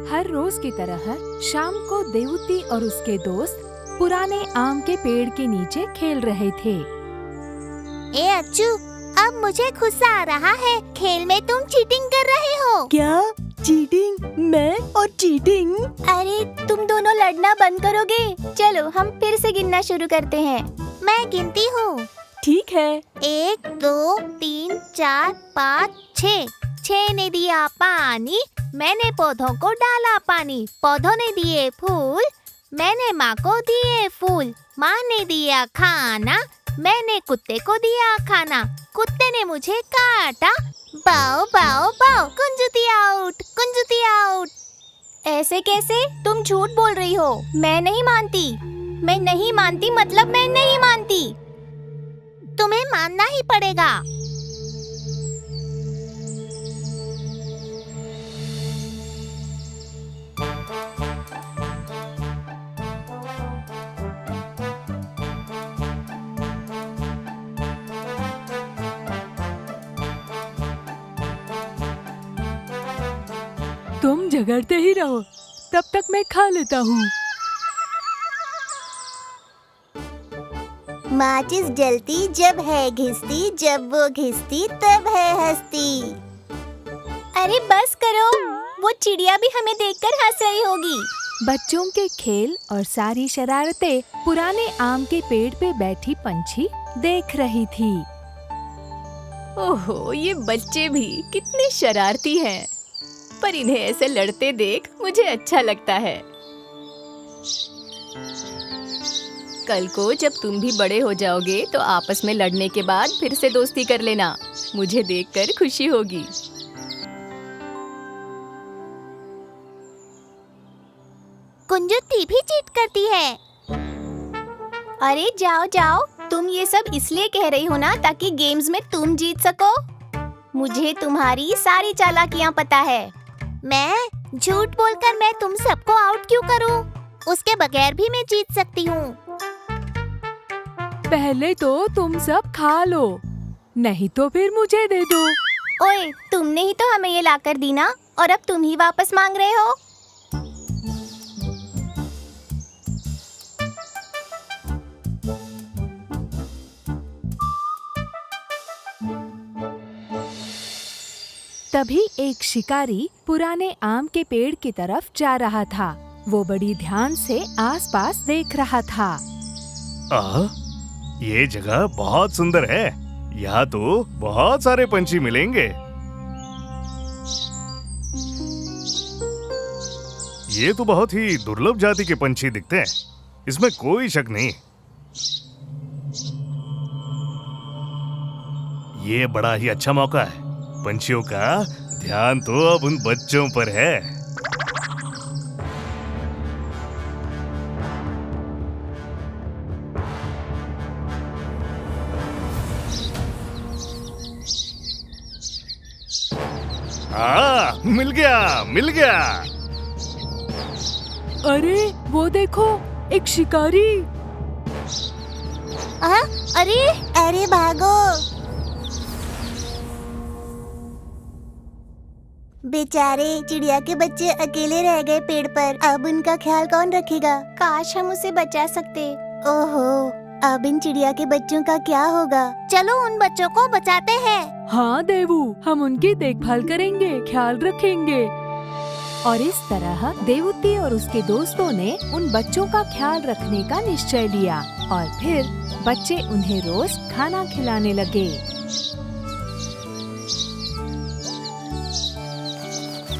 हर रोज की तरह शाम को देवूती और उसके दोस्त पुराने आम के पेड़ के नीचे खेल रहे थे। ए अच्छू, अब मुझे गुस्सा आ रहा है। खेल में तुम चीटिंग कर रहे हो। क्या चीटिंग? मैं और चीटिंग? अरे तुम दोनों लड़ना बंद करोगे? चलो हम फिर से गिनना शुरू करते हैं। मैं गिनती हूँ। ठीक है। 1 2 3 4 5 6। 6 ने दिया पानी, मैंने पौधों को डाला पानी। पौधों ने दिए फूल, मैंने माँ को दिए फूल। माँ ने दिया खाना, मैंने कुत्ते को दिया खाना। कुत्ते ने मुझे काटा। बाओ बाओ बाओ, कुंजुती आउट, कुंजुती आउट। ऐसे कैसे? तुम झूठ बोल रही हो। मैं नहीं मानती। मैं नहीं मानती मतलब मैं नहीं मानती। तुम्हें मानना ही पड़ेगा। तुम झगड़ते ही रहो, तब तक मैं खा लेता हूँ। माचिस जलती जब है घिसती, जब वो घिसती तब है हंसती। अरे बस करो, वो चिड़िया भी हमें देखकर हंस रही होगी। बच्चों के खेल और सारी शरारतें पुराने आम के पेड़ पे बैठी पंछी देख रही थी। ओहो, ये बच्चे भी कितने शरारती हैं। पर इन्हें ऐसे लड़ते देख मुझे अच्छा लगता है। कल को जब तुम भी बड़े हो जाओगे तो आपस में लड़ने के बाद फिर से दोस्ती कर लेना। मुझे देखकर खुशी होगी। कुंजुती भी चीट करती है। अरे जाओ जाओ, तुम ये सब इसलिए कह रही हो ना ताकि गेम्स में तुम जीत सको। मुझे तुम्हारी सारी चालाकियाँ पता है। मैं झूठ बोलकर मैं तुम सबको आउट क्यों करूं? उसके बगैर भी मैं जीत सकती हूँ। पहले तो तुम सब खा लो, नहीं तो फिर मुझे दे दो। ओए, तुमने ही तो हमें ये लाकर दी ना, और अब तुम ही वापस मांग रहे हो। तभी एक शिकारी पुराने आम के पेड़ की तरफ जा रहा था। वो बड़ी ध्यान से आसपास देख रहा था। ये जगह बहुत सुंदर है। यहाँ तो बहुत सारे पंछी मिलेंगे। ये तो बहुत ही दुर्लभ जाति के पंछी दिखते हैं, इसमें कोई शक नहीं। ये बड़ा ही अच्छा मौका है। पंछियों का ध्यान तो अब उन बच्चों पर है। मिल गया, मिल गया। अरे वो देखो, एक शिकारी। अरे अरे भागो। बेचारे चिड़िया के बच्चे अकेले रह गए पेड़ पर। अब उनका ख्याल कौन रखेगा? काश हम उसे बचा सकते। ओहो, अब इन चिड़िया के बच्चों का क्या होगा? चलो उन बच्चों को बचाते हैं। हाँ देवू, हम उनकी देखभाल करेंगे, ख्याल रखेंगे। और इस तरह देवूती और उसके दोस्तों ने उन बच्चों का ख्याल रखने का निश्चय लिया और फिर बच्चे उन्हें रोज खाना खिलाने लगे।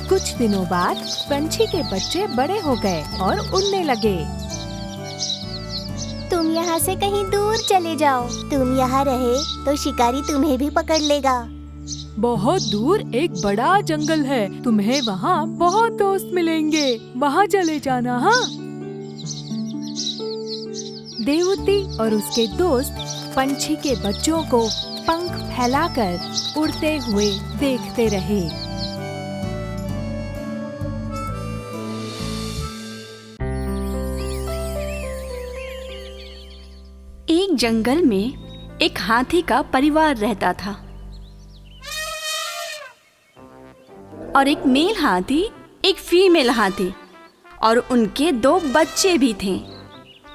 कुछ दिनों बाद पंछी के बच्चे बड़े हो गए और उड़ने लगे। तुम यहाँ से कहीं दूर चले जाओ। तुम यहाँ रहे तो शिकारी तुम्हें भी पकड़ लेगा। बहुत दूर एक बड़ा जंगल है, तुम्हें वहाँ बहुत दोस्त मिलेंगे, वहाँ चले जाना। हाँ। देवूती और उसके दोस्त पंछी के बच्चों को पंख फैलाकर उड़ते हुए देखते रहे। एक जंगल में एक हाथी का परिवार रहता था और एक मेल हाथी एक फीमेल हाथी और उनके 2 बच्चे भी थे।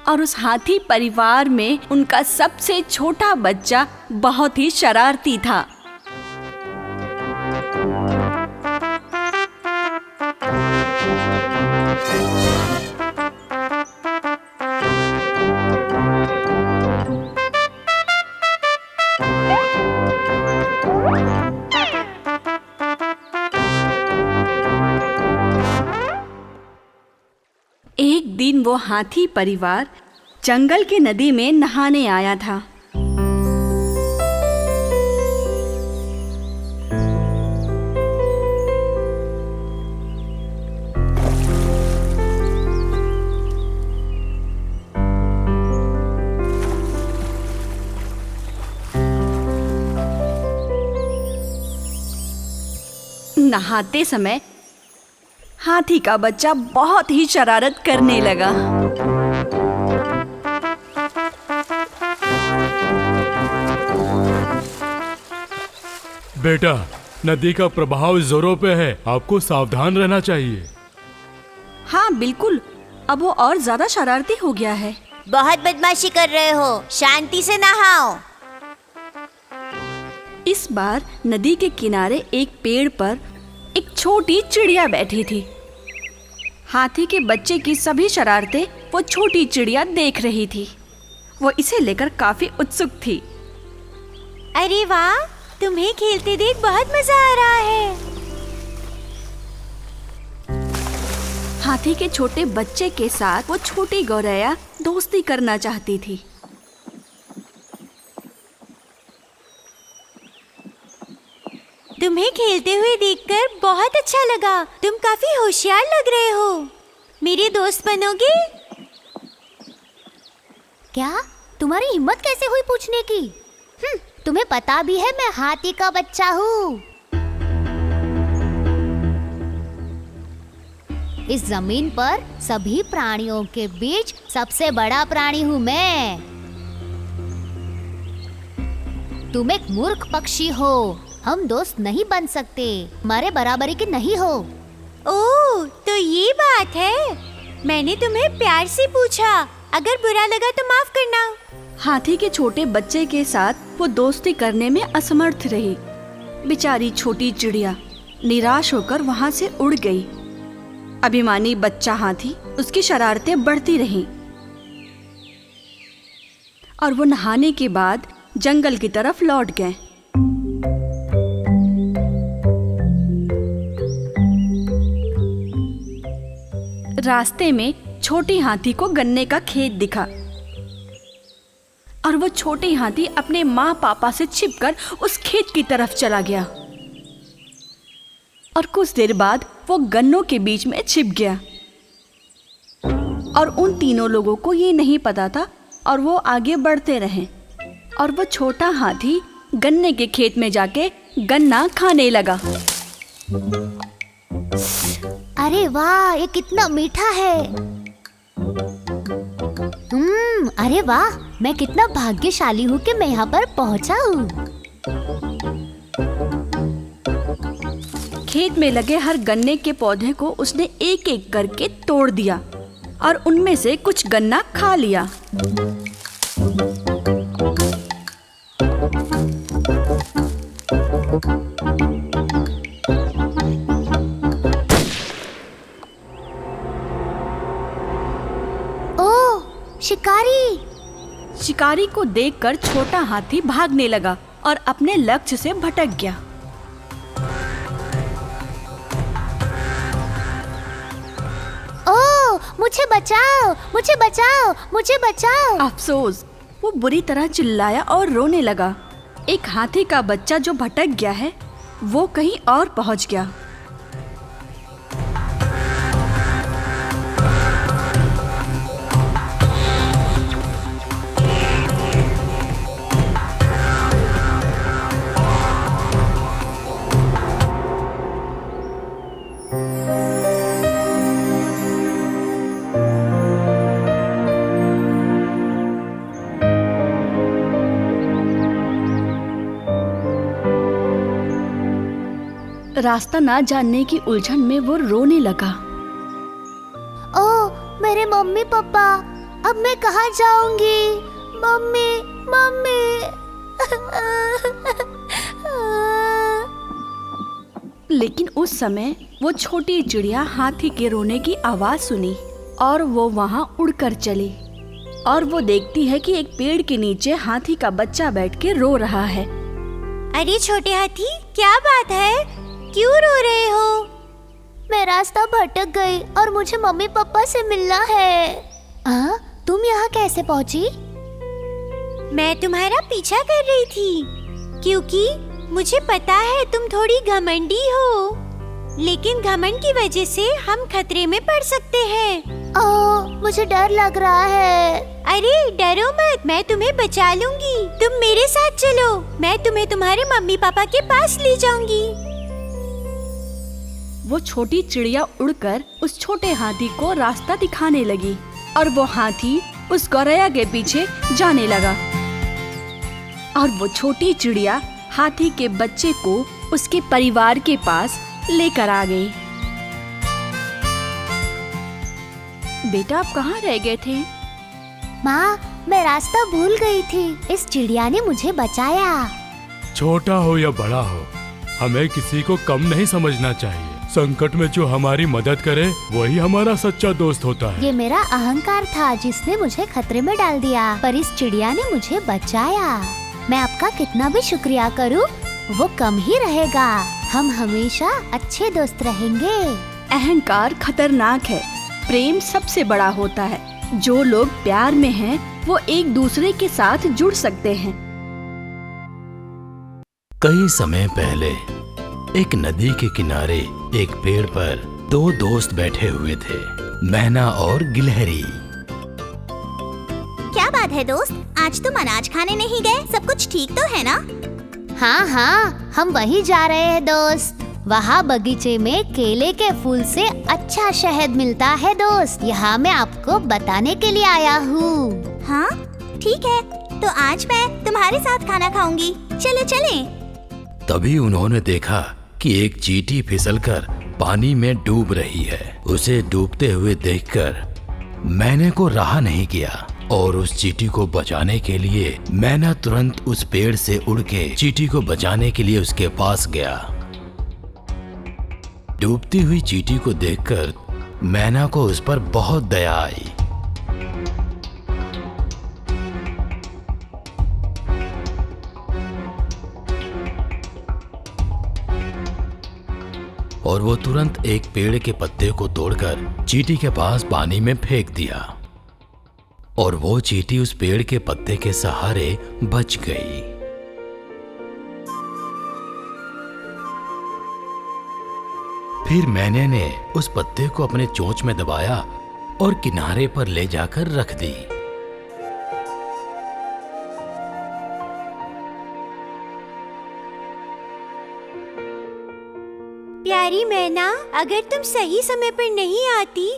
और उस हाथी परिवार में उनका सबसे छोटा बच्चा बहुत ही शरारती था। एक दिन वो हाथी परिवार जंगल के नदी में नहाने आया था। नहाते समय हाथी का बच्चा बहुत ही शरारत करने लगा। बेटा, नदी का प्रभाव जोरों पे है, आपको सावधान रहना चाहिए। हाँ बिल्कुल, अब वो और ज्यादा शरारती हो गया है। बहुत बदमाशी कर रहे हो, शांति से नहाओ। इस बार नदी के किनारे एक पेड़ पर एक छोटी चिड़िया बैठी थी। हाथी के बच्चे की सभी शरारतें वो छोटी चिड़िया देख रही थी। वो इसे लेकर काफी उत्सुक थी। अरे वाह, तुम्हें खेलते देख बहुत मजा आ रहा है। हाथी के छोटे बच्चे के साथ वो छोटी गौरैया दोस्ती करना चाहती थी। तुम्हें खेलते हुए देखकर बहुत अच्छा लगा। तुम काफी होशियार लग रहे हो। मेरे दोस्त बनोगे? क्या? तुम्हारी हिम्मत कैसे हुई पूछने की? तुम्हें पता भी है मैं हाथी का बच्चा हूँ। इस जमीन पर सभी प्राणियों के बीच सबसे बड़ा प्राणी हूँ मैं। तुम एक मूर्ख पक्षी हो, हम दोस्त नहीं बन सकते, हमारे बराबरी के नहीं हो। ओह, तो ये बात है। मैंने तुम्हें प्यार से पूछा, अगर बुरा लगा तो माफ करना। हाथी के छोटे बच्चे के साथ वो दोस्ती करने में असमर्थ रही। बेचारी छोटी चिड़िया निराश होकर वहाँ से उड़ गई। अभिमानी बच्चा हाथी उसकी शरारतें बढ़ती रहीं और वो नहाने के बाद जंगल की तरफ लौट गए। रास्ते में छोटी हाथी को गन्ने का खेत दिखा और वो छोटी हाथी अपने माँ पापा से छिपकर उस खेत की तरफ चला गया और कुछ देर बाद वो गन्नों के बीच में छिप गया और उन तीनों लोगों को ये नहीं पता था और वो आगे बढ़ते रहे और वो छोटा हाथी गन्ने के खेत में जाके गन्ना खाने लगा। अरे वाह, ये कितना मीठा है। अरे वाह, मैं कितना भाग्यशाली हूँ कि मैं यहाँ पर पहुँचा हूँ। खेत में लगे हर गन्ने के पौधे को उसने एक एक करके तोड़ दिया और उनमें से कुछ गन्ना खा लिया। शिकारी को देखकर छोटा हाथी भागने लगा और अपने लक्ष्य से भटक गया। ओह, मुझे बचाओ, मुझे बचाओ, मुझे बचाओ। अफसोस, वो बुरी तरह चिल्लाया और रोने लगा। एक हाथी का बच्चा जो भटक गया है वो कहीं और पहुंच गया। रास्ता ना जानने की उलझन में वो रोने लगा। ओह मेरे मम्मी पापा, अब मैं कहाँ जाऊंगी? Mummy mummy. लेकिन उस समय वो छोटी चिड़िया हाथी के रोने की आवाज सुनी और वो वहाँ उड़कर चली और वो देखती है कि एक पेड़ के नीचे हाथी का बच्चा बैठ के रो रहा है। अरे छोटे हाथी, क्या बात है? क्यों रो रहे हो? मैं रास्ता भटक गई और मुझे मम्मी पापा से मिलना है। तुम यहाँ कैसे पहुँची? मैं तुम्हारा पीछा कर रही थी क्योंकि मुझे पता है तुम थोड़ी घमंडी हो, लेकिन घमंड की वजह से हम खतरे में पड़ सकते हैं। मुझे डर लग रहा है। अरे डरो मत, मैं तुम्हें बचा लूंगी। तुम मेरे साथ चलो, मैं तुम्हें तुम्हारे मम्मी पापा के पास ले जाऊंगी। वो छोटी चिड़िया उड़कर उस छोटे हाथी को रास्ता दिखाने लगी और वो हाथी उस गौरैया के पीछे जाने लगा और वो छोटी चिड़िया हाथी के बच्चे को उसके परिवार के पास लेकर आ गई। बेटा, आप कहाँ रह गए थे? माँ, मैं रास्ता भूल गई थी। इस चिड़िया ने मुझे बचाया। छोटा हो या बड़ा हो, हमें किसी को कम नहीं समझना चाहिए। संकट में जो हमारी मदद करे वही हमारा सच्चा दोस्त होता है। ये मेरा अहंकार था जिसने मुझे खतरे में डाल दिया, पर इस चिड़िया ने मुझे बचाया। मैं आपका कितना भी शुक्रिया करूं, वो कम ही रहेगा। हम हमेशा अच्छे दोस्त रहेंगे। अहंकार खतरनाक है, प्रेम सबसे बड़ा होता है। जो लोग प्यार में हैं, वो एक दूसरे के साथ जुड़ सकते हैं। कई समय पहले एक नदी के किनारे एक पेड़ पर दो दोस्त बैठे हुए थे, मैना और गिलहरी। क्या बात है दोस्त, आज तुम अनाज खाने नहीं गए? सब कुछ ठीक तो है ना? हाँ हाँ, हम वही जा रहे हैं दोस्त। वहाँ बगीचे में केले के फूल से अच्छा शहद मिलता है दोस्त। यहाँ मैं आपको बताने के लिए आया हूँ। हाँ ठीक है, तो आज मैं तुम्हारे साथ खाना खाऊंगी। चलो चलें। तभी उन्होंने देखा कि एक चींटी फिसलकर पानी में डूब रही है। उसे डूबते हुए देखकर मैने को रहा नहीं किया और उस चींटी को बचाने के लिए मैना तुरंत उस पेड़ से उड़ के चींटी को बचाने के लिए उसके पास गया। डूबती हुई चींटी को देखकर मैना को उस पर बहुत दया आई। और वो तुरंत एक पेड़ के पत्ते को तोड़कर चींटी के पास पानी में फेंक दिया और वो चींटी उस पेड़ के पत्ते के सहारे बच गई। फिर मैने ने उस पत्ते को अपने चोंच में दबाया और किनारे पर ले जाकर रख दी। प्यारी मैना, अगर तुम सही समय पर नहीं आती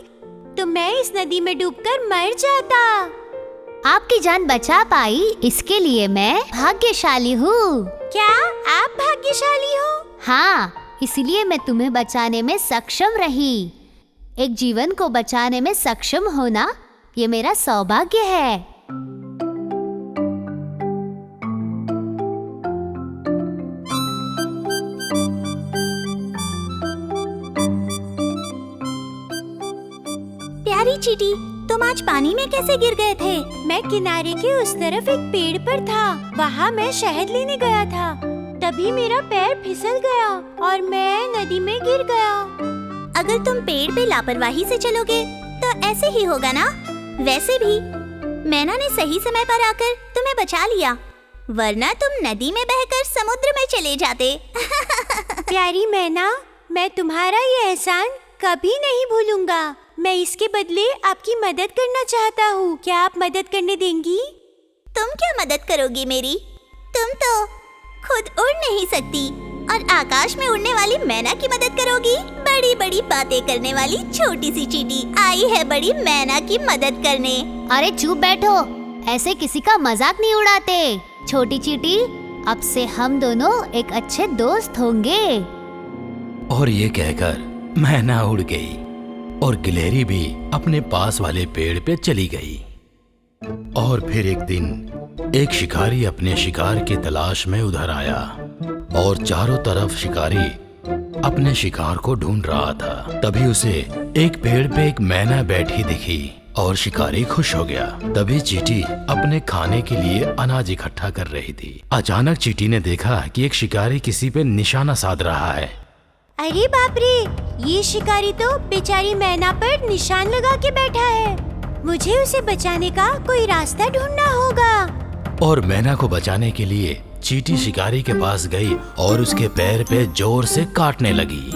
तो मैं इस नदी में डूबकर मर जाता। आपकी जान बचा पाई, इसके लिए मैं भाग्यशाली हूँ। क्या आप भाग्यशाली हो? हाँ, इसलिए मैं तुम्हें बचाने में सक्षम रही। एक जीवन को बचाने में सक्षम होना ये मेरा सौभाग्य है। प्यारी चींटी, तुम आज पानी में कैसे गिर गए थे? मैं किनारे के उस तरफ एक पेड़ पर था, वहाँ मैं शहद लेने गया था। तभी मेरा पैर फिसल गया और मैं नदी में गिर गया। अगर तुम पेड़ पे लापरवाही से चलोगे तो ऐसे ही होगा ना? वैसे भी मैना ने सही समय पर आकर तुम्हें बचा लिया, वरना तुम नदी में बहकर समुद्र में चले जाते। प्यारी मैना, मैं तुम्हारा ये एहसान कभी नहीं भूलूंगा। मैं इसके बदले आपकी मदद करना चाहता हूँ। क्या आप मदद करने देंगी? तुम क्या मदद करोगी मेरी? तुम तो खुद उड़ नहीं सकती और आकाश में उड़ने वाली मैना की मदद करोगी? बड़ी बड़ी बातें करने वाली छोटी सी चींटी आई है बड़ी मैना की मदद करने। अरे चुप बैठो, ऐसे किसी का मजाक नहीं उड़ाते। छोटी चींटी, अब से हम दोनों एक अच्छे दोस्त होंगे। और ये कहकर मैना उड़ गई और गिलहरी भी अपने पास वाले पेड़ पे चली गई। और फिर एक दिन एक शिकारी अपने शिकार की तलाश में उधर आया और चारों तरफ शिकारी अपने शिकार को ढूंढ रहा था। तभी उसे एक पेड़ पे एक मैना बैठी दिखी और शिकारी खुश हो गया। तभी चींटी अपने खाने के लिए अनाज इकट्ठा कर रही थी। अचानक चींटी ने देखा कि एक शिकारी किसी पे निशाना साध रहा है। अरे बाप रे, ये शिकारी तो बेचारी मैना पर निशान लगा के बैठा है। मुझे उसे बचाने का कोई रास्ता ढूंढना होगा। और मैना को बचाने के लिए चींटी शिकारी के पास गई और उसके पैर पे जोर से काटने लगी।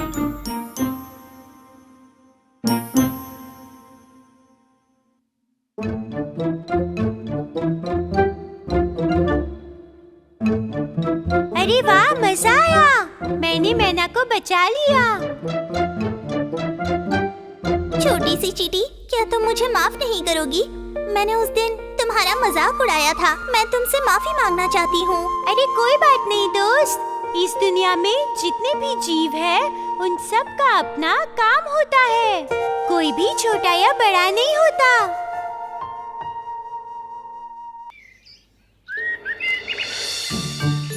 अरे वाह, मजा आया। मैंने मैना को बचा लिया। छोटी सी चींटी, क्या तुम मुझे माफ नहीं करोगी? मैंने उस दिन तुम्हारा मजाक उड़ाया था। मैं तुमसे माफी मांगना चाहती हूँ। अरे कोई बात नहीं दोस्त, इस दुनिया में जितने भी जीव हैं, उन सब का अपना काम होता है। कोई भी छोटा या बड़ा नहीं होता।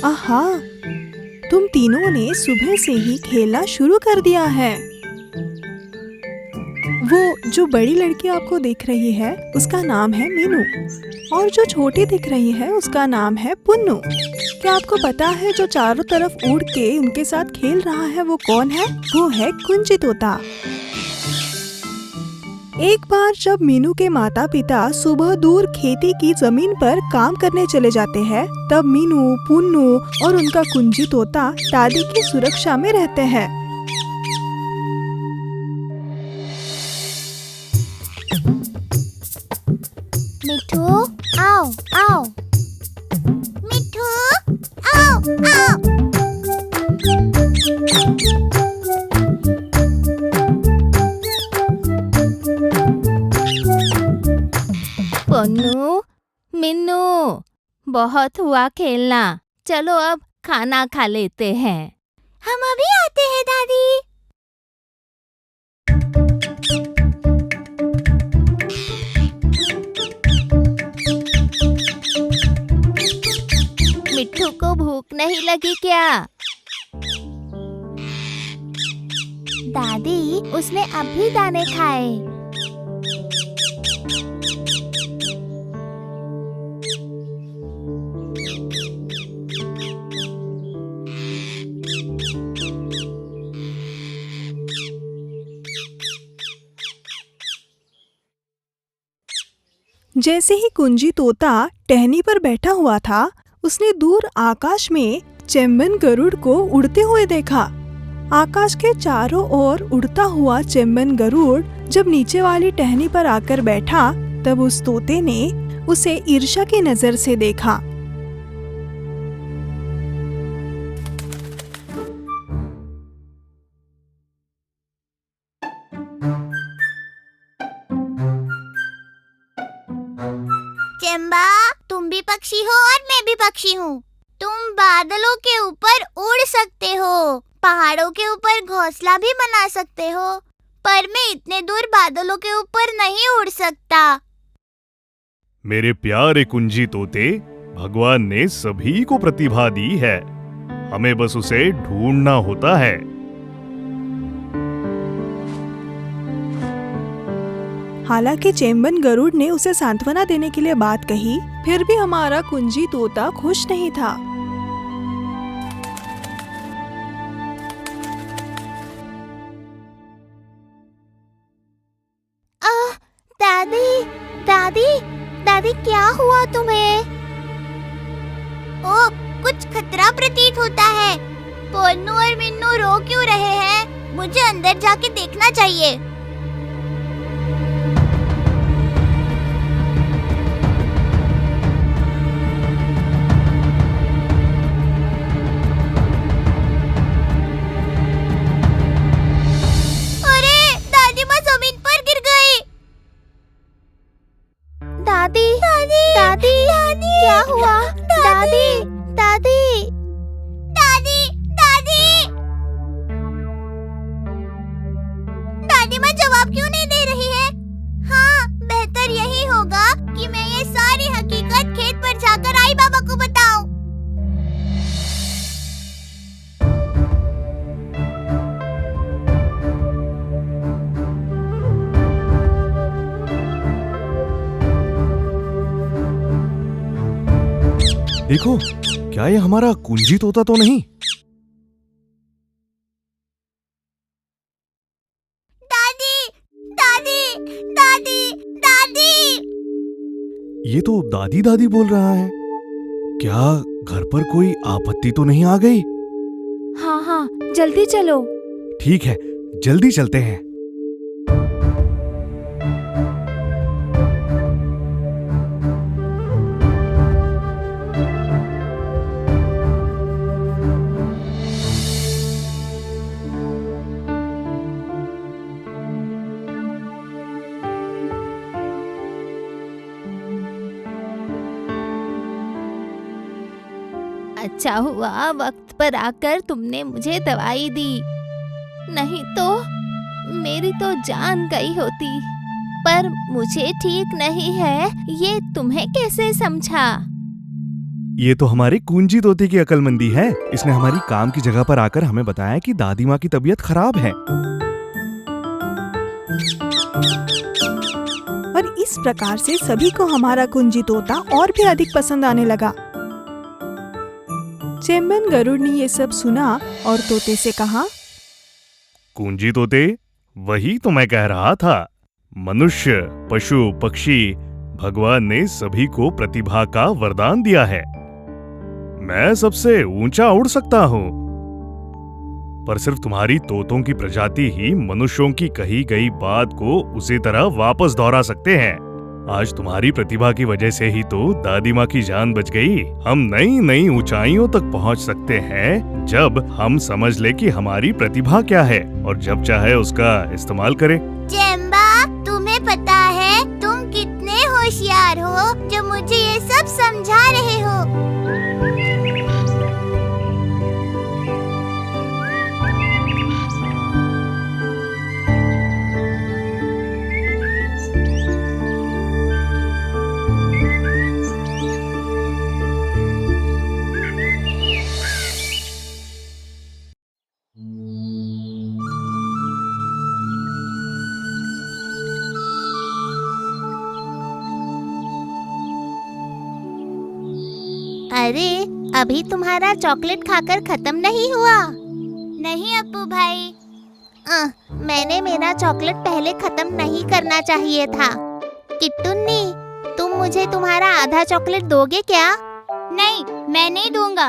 आहा, तुम तीनों ने सुबह से ही खेलना शुरू कर दिया है। वो जो बड़ी लड़की आपको दिख रही है उसका नाम है मीनू और जो छोटी दिख रही है उसका नाम है पुन्नू। क्या आपको पता है जो चारों तरफ उड़ के उनके साथ खेल रहा है वो कौन है? वो है कुंजी तोता। एक बार जब मीनू के माता पिता सुबह दूर खेती की जमीन पर काम करने चले जाते हैं, तब मीनू, पुन्नू और उनका कुंजी तोता दादी की सुरक्षा में रहते हैं। मिठू, आओ आओ। मिठू, आओ आओ। पन्नू, मिन्नू, बहुत हुआ खेलना। चलो अब खाना खा लेते हैं। हम अभी आते हैं दादी। मिट्ठू को भूख नहीं लगी क्या? दादी, उसने अभी दाने खाए। जैसे ही कुंजी तोता टहनी पर बैठा हुआ था, उसने दूर आकाश में चेम्बन गरुड़ को उड़ते हुए देखा। आकाश के चारों ओर उड़ता हुआ चेम्बन गरुड़ जब नीचे वाली टहनी पर आकर बैठा, तब उस तोते ने उसे ईर्ष्या की नजर से देखा। चंबा, तुम भी पक्षी हो और मैं भी पक्षी हूँ। तुम बादलों के ऊपर उड़ सकते हो, पहाड़ों के ऊपर घोंसला भी बना सकते हो, पर मैं इतने दूर बादलों के ऊपर नहीं उड़ सकता। मेरे प्यारे कुंजी तोते, भगवान ने सभी को प्रतिभा दी है, हमें बस उसे ढूंढना होता है। हालांकि चेम्बन गरुड़ ने उसे सांत्वना देने के लिए बात कही, फिर भी हमारा कुंजी तोता खुश नहीं था। दादी, दादी, दादी, क्या हुआ तुम्हें? ओ, कुछ खतरा प्रतीत होता है। पोन्नू और मिन्नू रो क्यों रहे हैं? मुझे अंदर जाके देखना चाहिए। दादी, दादी, दादी, दादी, क्या हुआ? दादी, दादी, दादी, दादी। जवाब क्यों नहीं दे रही है? हाँ, बेहतर यही होगा कि मैं ये सारी हकीकत खेत पर जाकर आई बाबा को बताऊं। देखो, क्या ये हमारा कुंजी तोता तो नहीं? दादी, दादी, दादी, दादी। ये तो दादी दादी बोल रहा है। क्या घर पर कोई आपत्ति तो नहीं आ गई? हाँ हाँ, जल्दी चलो। ठीक है, जल्दी चलते हैं। अच्छा हुआ वक्त पर आकर तुमने मुझे दवाई दी, नहीं तो मेरी तो जान गई होती। पर मुझे ठीक नहीं है, ये तुम्हें कैसे समझा? ये तो हमारे कुंजी तोते की अक्लमंदी है। इसने हमारी काम की जगह पर आकर हमें बताया कि दादी माँ की तबीयत खराब है। और इस प्रकार से सभी को हमारा कुंजी तोता और भी अधिक पसंद आने लगा। चेम्बन गरुड़ ने ये सब सुना और तोते से कहा, कुंजी तोते, वही तो मैं कह रहा था। मनुष्य, पशु, पक्षी, भगवान ने सभी को प्रतिभा का वरदान दिया है। मैं सबसे ऊंचा उड़ सकता हूँ, पर सिर्फ तुम्हारी तोतों की प्रजाति ही मनुष्यों की कही गई बात को उसी तरह वापस दोहरा सकते हैं। आज तुम्हारी प्रतिभा की वजह से ही तो दादी माँ की जान बच गई। हम नई नई ऊंचाइयों तक पहुँच सकते हैं जब हम समझ ले कि हमारी प्रतिभा क्या है और जब चाहे उसका इस्तेमाल करें। चेम्बा, तुम्हें पता है तुम कितने होशियार हो जो मुझे ये सब समझा रहे हो। अरे, अभी तुम्हारा चॉकलेट खाकर खत्म नहीं हुआ? नहीं अप्पू भाई, मैंने मेरा चॉकलेट पहले खत्म नहीं करना चाहिए था। किट्टुन्नी, तुम मुझे तुम्हारा आधा चॉकलेट दोगे क्या? नहीं, मैं नहीं दूंगा।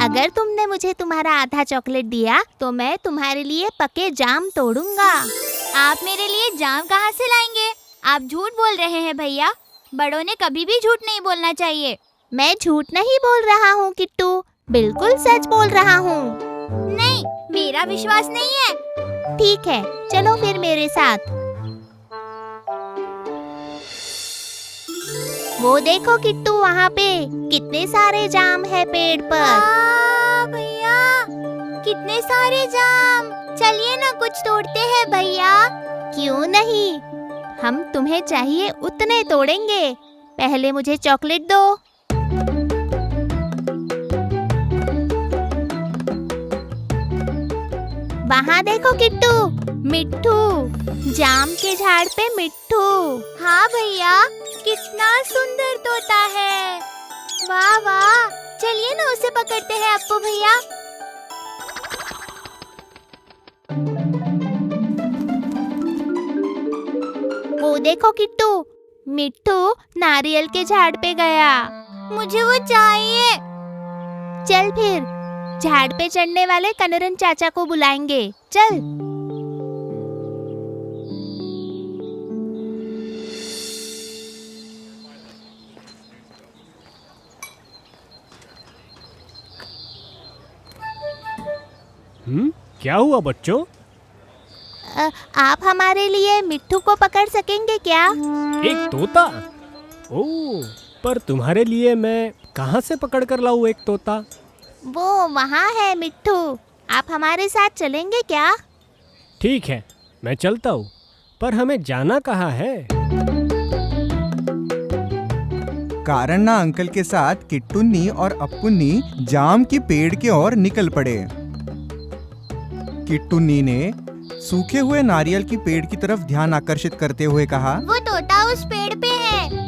अगर तुमने मुझे तुम्हारा आधा चॉकलेट दिया तो मैं तुम्हारे लिए पके जाम तोड़ूंगा। आप मेरे लिए जाम कहाँ से लाएंगे? आप झूठ बोल रहे हैं भैया। बड़ों ने कभी भी झूठ नहीं बोलना चाहिए। मैं झूठ नहीं बोल रहा हूँ किट्टू, बिल्कुल सच बोल रहा हूँ। नहीं, मेरा विश्वास नहीं है। ठीक है, चलो फिर मेरे साथ। वो देखो किट्टू, वहाँ पे कितने सारे जाम है पेड़ पर। भैया, कितने सारे जाम। चलिए ना कुछ तोड़ते हैं भैया। क्यों नहीं, हम तुम्हें चाहिए उतने तोड़ेंगे। पहले मुझे चॉकलेट दो। वहाँ देखो किट्टू, मिट्ठू, जाम के झाड़ पे मिट्ठू। हाँ भैया, कितना सुंदर तोता है। वाह वाह, चलिए ना उसे पकड़ते हैं अप्पू भैया। वो देखो किट्टू, मिट्ठू नारियल के झाड़ पे गया। मुझे वो चाहिए। चल फिर, झाड़ पे चढ़ने वाले कनरन चाचा को बुलाएंगे। चल। क्या हुआ बच्चों? आप हमारे लिए मिट्ठू को पकड़ सकेंगे क्या? एक तोता? ओह, पर तुम्हारे लिए मैं कहाँ से पकड़ कर लाऊं एक तोता? वो वहाँ है मिट्ठू, आप हमारे साथ चलेंगे क्या? ठीक है, मैं चलता हूँ, पर हमें जाना कहाँ है? कारन्ना अंकल के साथ किट्टुन्नी और अप्पुन्नी जाम के पेड़ की ओर निकल पड़े। किट्टुन्नी ने सूखे हुए नारियल की पेड़ की तरफ ध्यान आकर्षित करते हुए कहा, वो तोता उस पेड़ पे है।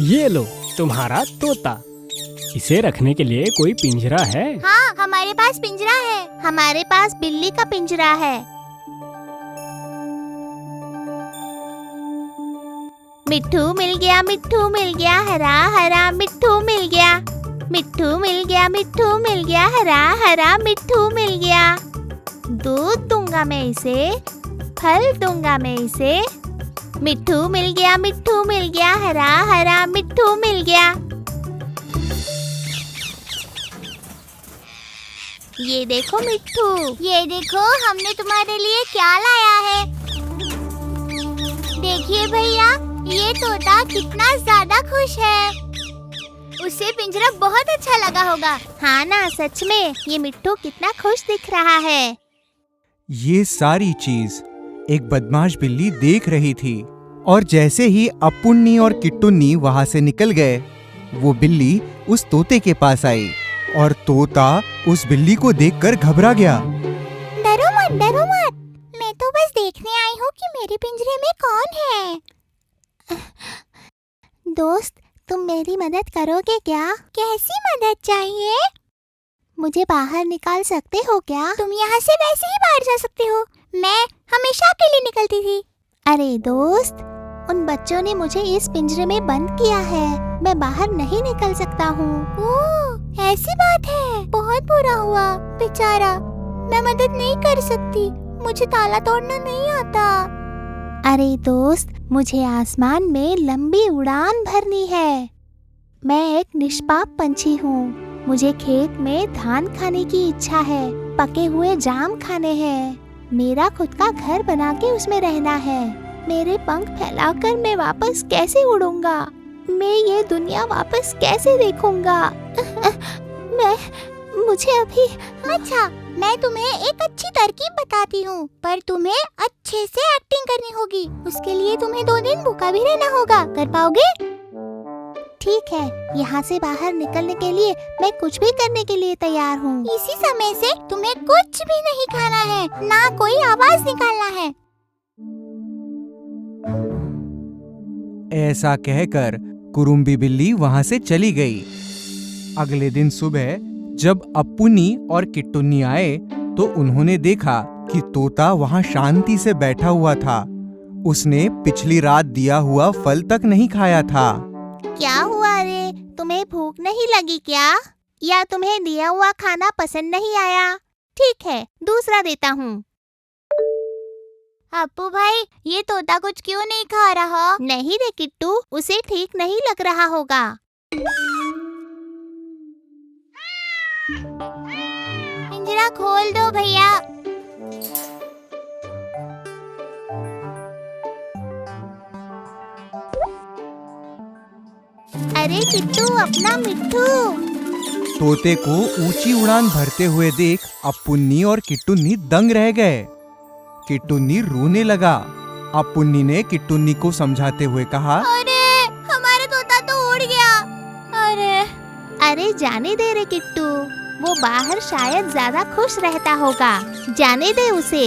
ये लो तुम्हारा तोता। इसे रखने के लिए कोई पिंजरा है? हाँ, हमारे पास पिंजरा है। हमारे पास बिल्ली का पिंजरा है। मिट्ठू मिल गया, मिट्ठू मिल गया, हरा हरा मिट्ठू मिल गया। मिट्ठू मिल गया, मिट्ठू मिल गया, हरा हरा मिट्ठू मिल गया। दूध दूंगा मैं इसे, फल दूंगा मैं इसे। मिट्ठू मिल गया, मिट्ठू मिल गया, हरा हरा मिट्ठू मिल गया। ये देखो मिट्ठू, ये देखो हमने तुम्हारे लिए क्या लाया है। देखिए भैया, ये तोता कितना ज्यादा खुश है। उसे पिंजरा बहुत अच्छा लगा होगा। हाँ ना, सच में ये मिट्ठू कितना खुश दिख रहा है। ये सारी चीज एक बदमाश बिल्ली देख रही थी और जैसे ही अप्पुन्नी और किट्टुन्नी वहां से निकल गए, वो बिल्ली उस तोते के पास आई और तोता उस बिल्ली को देखकर घबरा गया। डरो मत, डरो मत। मैं तो बस देखने आई हूँ कि मेरे पिंजरे में कौन है। दोस्त, तुम मेरी मदद करोगे क्या? कैसी मदद चाहिए? मुझे बाहर निकाल सकते हो क्या? तुम यहाँ से वैसे ही बाहर जा सकते हो। मैं हमेशा अकेली निकलती थी। अरे दोस्त, उन बच्चों ने मुझे इस पिंजरे में बंद किया है। मैं बाहर नहीं निकल सकता हूँ। ओह, ऐसी बात है। बहुत बुरा हुआ बेचारा। मैं मदद नहीं कर सकती। मुझे ताला तोड़ना नहीं आता। अरे दोस्त, मुझे आसमान में लंबी उड़ान भरनी है। मैं एक निष्पाप पंछी हूँ। मुझे खेत में धान खाने की इच्छा है। पके हुए जाम खाने हैं। मेरा खुद का घर बना के उसमें रहना है। मेरे पंख फैलाकर मैं वापस कैसे उड़ूंगा? मैं ये दुनिया वापस कैसे देखूंगा? मुझे अभी। अच्छा, मैं तुम्हें एक अच्छी तरकीब बताती हूँ, पर तुम्हें अच्छे से एक्टिंग करनी होगी। उसके लिए तुम्हें 2 दिन भूखा भी रहना होगा। कर पाओगे? ठीक है, यहाँ से बाहर निकलने के लिए मैं कुछ भी करने के लिए तैयार हूँ। इसी समय से तुम्हें कुछ भी नहीं खाना है, ना कोई आवाज निकालना है। ऐसा कहकर कुरुम्बी बिल्ली वहां से चली गई। अगले दिन सुबह जब अप्पुन्नी और किट्टुन्नी आए तो उन्होंने देखा कि तोता वहां शांति से बैठा हुआ था। उसने पिछली रात दिया हुआ फल तक नहीं खाया था। क्या हुआ रे? तुम्हें भूख नहीं लगी क्या? या तुम्हें दिया हुआ खाना पसंद नहीं आया? ठीक है, दूसरा देता हूँ। अप्पू भाई, ये तोता कुछ क्यों नहीं खा रहा? नहीं रे किट्टू, उसे ठीक नहीं लग रहा होगा। पिंजरा खोल दो भैया। अरे किट्टू, अपना मिट्ठू। तोते को ऊंची उड़ान भरते हुए देख अप्पुन्नी और किट्टुन्नी दंग रह गए। किट्टुन्नी रोने लगा। अप्पुन्नी ने किट्टुन्नी को समझाते हुए कहा, अरे हमारा तोता तो उड़ गया। अरे जाने दे रे किट्टू, वो बाहर शायद ज्यादा खुश रहता होगा। जाने दे उसे।